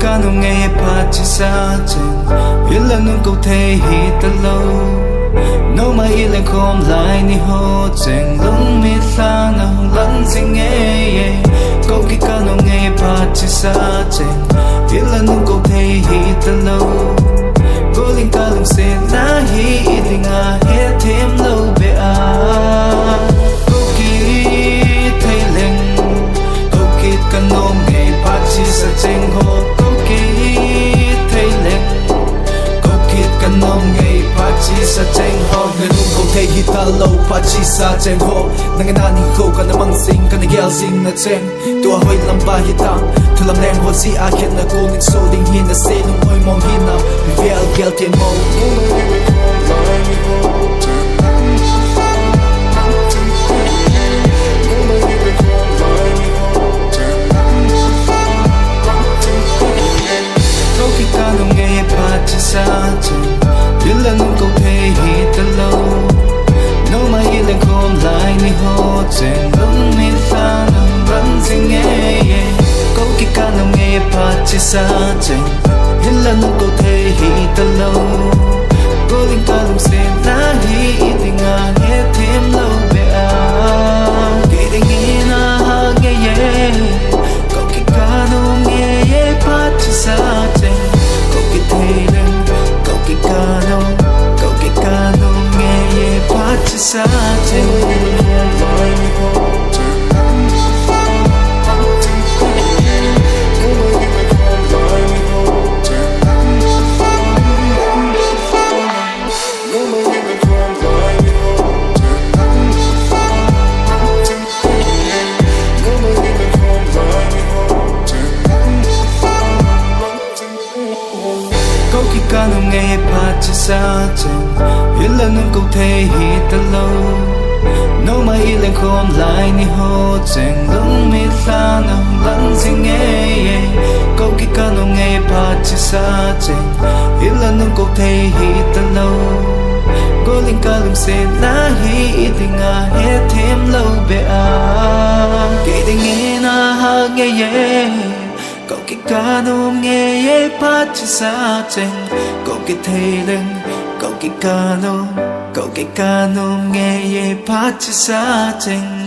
cano nghe pa chỉ xa chừng yên là nung câu thề hi ta lâu nô mà yên lên không lại ni ho chừng lung mi xa nào lắng sinh nghe câu kia cano nghe pa chỉ xa chừng yên là nung câu thề hi ta lâu vô linh ta lung xe na hi linh à hết thêm lâu bề à câu kia thấy lên câu kia cano nghe pa chỉ xa chừng ho câu kia thấy lên câu kia cano nghe pa chỉ xa chừng ho người nung câu thề hi ta lâu pa chỉ xa chừng ho nang na ni ho ka namang sing ka nagyal sing na cheng tua hoi lam ba hi ta thu lam leng ho si a khet na ko ning so ding hin na se nung hoi mom hin na vel gel ten mo câu kia cano nghe pa chỉ xa chừng yên là nung câu thề hi ta lâu nô mà yên lên không lại ni ho chừng lung mi xa nang vẫn sinh nghe câu kia cano nghe pa chỉ xa chừng yên là nung câu thề hi ta lâu cô linh ta lung xe na hi linh à hết thêm lâu bề à kể đến nghe na ha nghe câu kia cano nghe pa chỉ xa chừng câu kia thề lên câu kia cano nghe pa chỉ xa chừng câu kia cano nghe pa chỉ xa chừng yên là nung câu thề hi ta lâu nô mà yên lên không lại ni ho chừng lung mi xa nào lắng sinh nghe câu kia cano nghe pa chỉ xa chừng yên là nung câu thề hi ta lâu cô linh ca lung xe na hi linh à hết thêm lâu bề à kể đến nghe na ha nghe câu kia cano nghe pa chỉ xa chừng câu kia thề lên câu kia cano nghe pa chỉ xa chừng